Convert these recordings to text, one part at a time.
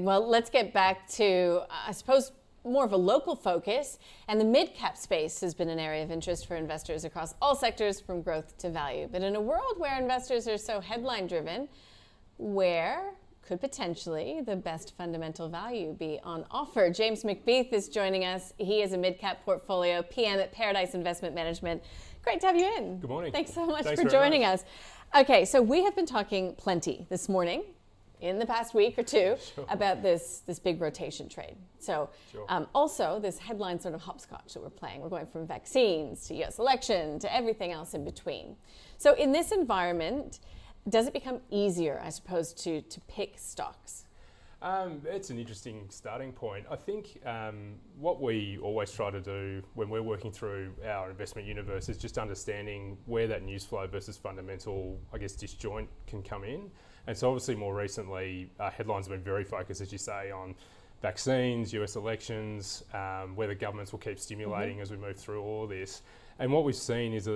Well, let's get back to, I suppose, more of a local focus. And the mid-cap space has been an area of interest for investors across all sectors, from growth to value. But in a world where investors are so headline-driven, where could potentially the best fundamental value be on offer? James McBeath is joining us. He is a mid-cap portfolio PM at Paradise Investment Management. Great to have you in. Good morning. Thanks so much for joining us. Okay, so we have been talking plenty this morning, in the past week or two, about this big rotation trade. So also this headline sort of hopscotch that we're playing. We're going from vaccines to US election to everything else in between. So in this environment, does it become easier, I suppose, to pick stocks? It's an interesting starting point. I think what we always try to do when we're working through our investment universe is just understanding where that news flow versus fundamental, I guess, disjoint can come in. And so obviously more recently, headlines have been very focused, as you say, on vaccines, US elections, whether governments will keep stimulating as we move through all of this. And what we've seen is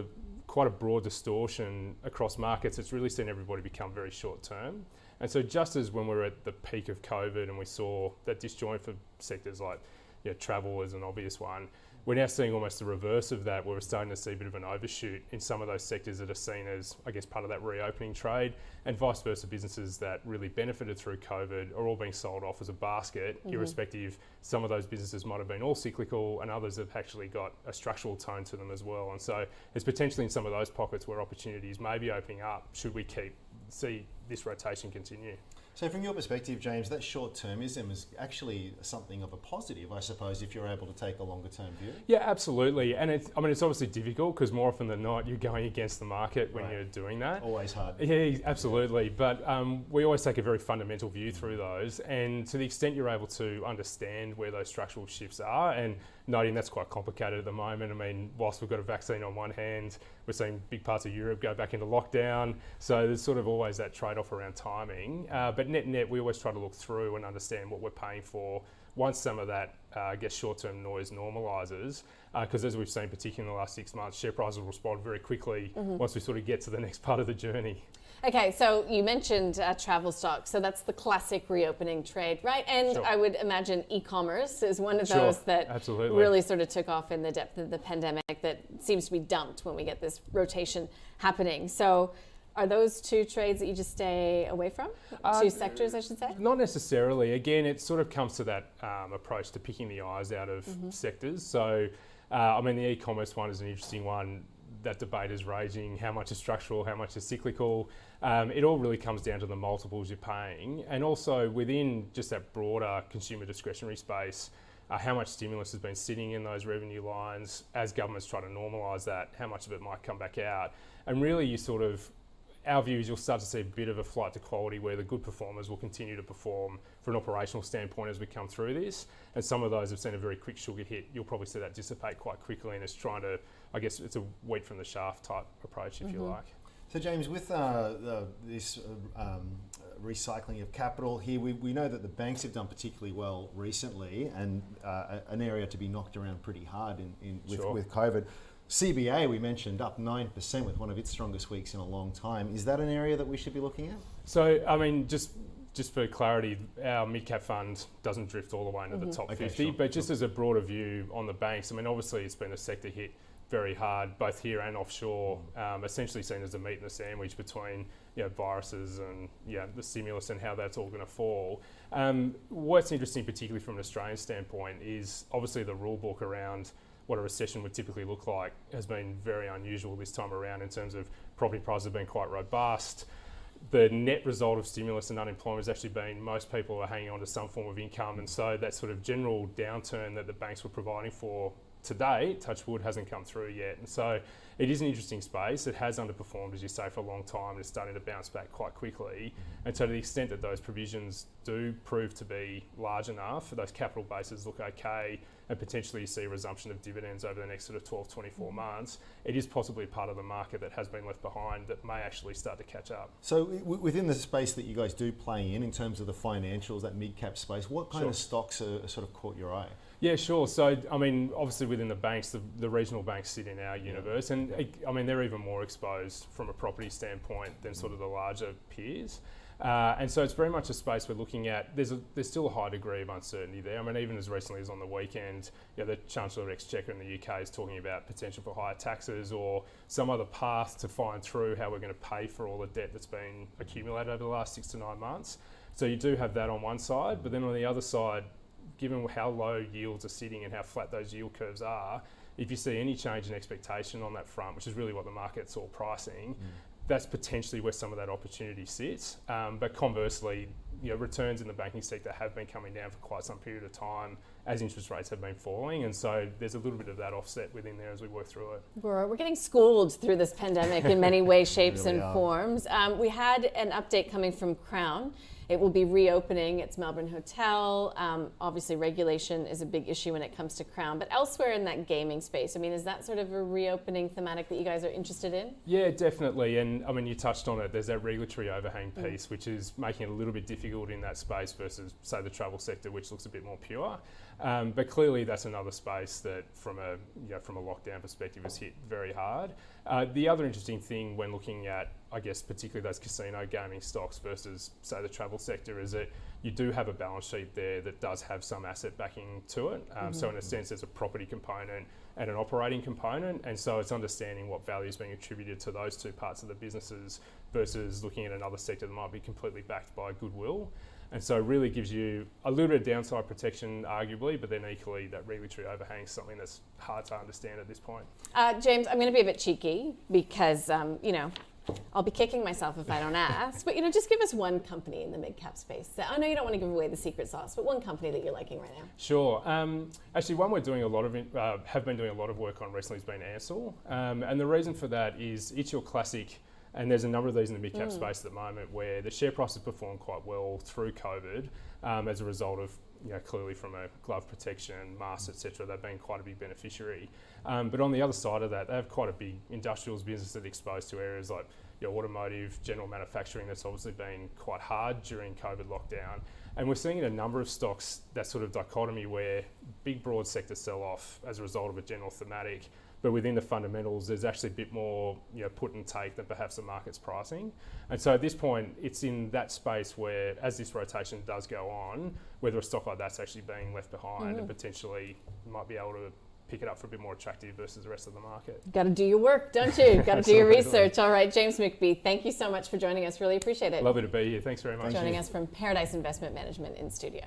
quite a broad distortion across markets. It's really seen everybody become very short term. And so just as when we were at the peak of COVID and we saw that disjoint for sectors like travel is an obvious one, we're now seeing almost the reverse of that, where we're starting to see a bit of an overshoot in some of those sectors that are seen as, I guess, part of that reopening trade, and vice versa. Businesses that really benefited through COVID are all being sold off as a basket, irrespective. Some of those businesses might have been all cyclical and others have actually got a structural tone to them as well. And so it's potentially in some of those pockets where opportunities may be opening up should we see this rotation continue. So from your perspective, James, that short-termism is actually something of a positive, I suppose, if you're able to take a longer-term view? Yeah, absolutely. And it's obviously difficult because more often than not, you're going against the market when you're doing that. Always hard. Yeah, absolutely. But we always take a very fundamental view through those. And to the extent you're able to understand where those structural shifts are, and noting that's quite complicated at the moment. I mean, whilst we've got a vaccine on one hand, we're seeing big parts of Europe go back into lockdown. So there's sort of always that trade-off around timing. But net, we always try to look through and understand what we're paying for once some of that, I guess, short-term noise normalises. Because as we've seen, particularly in the last 6 months, share prices will respond very quickly once we sort of get to the next part of the journey. Okay, so you mentioned travel stocks. So that's the classic reopening trade, right? And I would imagine e-commerce is one of those that really sort of took off in the depth of the pandemic, that seems to be dumped when we get this rotation happening. So are those two trades that you just stay away from? Two sectors, I should say? Not necessarily. Again, it sort of comes to that approach to picking the eyes out of sectors. So, I mean, the e-commerce one is an interesting one. That debate is raging. How much is structural? How much is cyclical? It all really comes down to the multiples you're paying. And also within just that broader consumer discretionary space, how much stimulus has been sitting in those revenue lines as governments try to normalise that, how much of it might come back out. And really our view is you'll start to see a bit of a flight to quality where the good performers will continue to perform from an operational standpoint as we come through this. And some of those have seen a very quick sugar hit. You'll probably see that dissipate quite quickly, and it's trying to, I guess, it's a wheat from the shaft type approach, if you like. So James, with this recycling of capital here, we know that the banks have done particularly well recently, and an area to be knocked around pretty hard with COVID. CBA, we mentioned, up 9% with one of its strongest weeks in a long time. Is that an area that we should be looking at? So, I mean, just for clarity, our mid-cap fund doesn't drift all the way into the top 50, but just as a broader view on the banks, I mean, obviously it's been a sector hit very hard, both here and offshore, essentially seen as a meat in the sandwich between viruses and the stimulus and how that's all going to fall. What's interesting, particularly from an Australian standpoint, is obviously the rule book around what a recession would typically look like has been very unusual this time around in terms of property prices have been quite robust. The net result of stimulus and unemployment has actually been most people are hanging on to some form of income, and so that sort of general downturn that the banks were providing for today, touch wood, hasn't come through yet. And so it is an interesting space. It has underperformed, as you say, for a long time, and it's starting to bounce back quite quickly. And so to the extent that those provisions do prove to be large enough, those capital bases look okay, and potentially you see a resumption of dividends over the next sort of 12, 24 months, it is possibly part of the market that has been left behind that may actually start to catch up. So within the space that you guys do play in terms of the financials, that mid-cap space, what kind of stocks are sort of caught your eye? Yeah, sure. So, I mean, obviously within the banks, the regional banks sit in our universe, and I mean, they're even more exposed from a property standpoint than sort of the larger peers. And so it's very much a space we're looking at. There's still a high degree of uncertainty there. I mean, even as recently as on the weekend, the Chancellor of Exchequer in the UK is talking about potential for higher taxes or some other path to find through how we're going to pay for all the debt that's been accumulated over the last 6 to 9 months. So you do have that on one side, but then on the other side, given how low yields are sitting and how flat those yield curves are, if you see any change in expectation on that front, which is really what the market's all pricing, that's potentially where some of that opportunity sits. But conversely, returns in the banking sector have been coming down for quite some period of time as interest rates have been falling. And so there's a little bit of that offset within there as we work through it. We're getting schooled through this pandemic in many ways, shapes Really and forms. We had an update coming from Crown. It will be reopening its Melbourne hotel. Obviously, regulation is a big issue when it comes to Crown, but elsewhere in that gaming space, I mean, is that sort of a reopening thematic that you guys are interested in? Yeah, definitely. And I mean, you touched on it. There's that regulatory overhang piece, which is making it a little bit difficult in that space versus, say, the travel sector, which looks a bit more pure. But clearly, that's another space that, from a lockdown perspective, is hit very hard. The other interesting thing when looking at, I guess, particularly those casino gaming stocks versus, say, the travel sector, is that you do have a balance sheet there that does have some asset backing to it. So in a sense, there's a property component and an operating component. And so it's understanding what value is being attributed to those two parts of the businesses versus looking at another sector that might be completely backed by goodwill. And so it really gives you a little bit of downside protection, arguably, but then equally that regulatory overhang is something that's hard to understand at this point. James, I'm going to be a bit cheeky because, I'll be kicking myself if I don't ask. But, just give us one company in the mid-cap space. I know you don't want to give away the secret sauce, but one company that you're liking right now. Sure. Actually, one we're doing have been doing a lot of work on recently has been Ansell. And the reason for that is it's your classic. And there's a number of these in the mid-cap space at the moment where the share price has performed quite well through COVID as a result of, clearly from a glove protection, masks, etc. They've been quite a big beneficiary. But on the other side of that, they have quite a big industrials business that's exposed to areas like automotive, general manufacturing that's obviously been quite hard during COVID lockdown. And we're seeing in a number of stocks that sort of dichotomy where big broad sector sell off as a result of a general thematic. But within the fundamentals, there's actually a bit more put and take than perhaps the market's pricing. And so at this point, it's in that space where, as this rotation does go on, whether a stock like that's actually being left behind and potentially might be able to pick it up for a bit more attractive versus the rest of the market. Got to do your work, don't you? Got to do your research. All right, James McBeath, thank you so much for joining us. Really appreciate it. Lovely to be here. Thanks very much. Joining us from Paradise Investment Management in studio.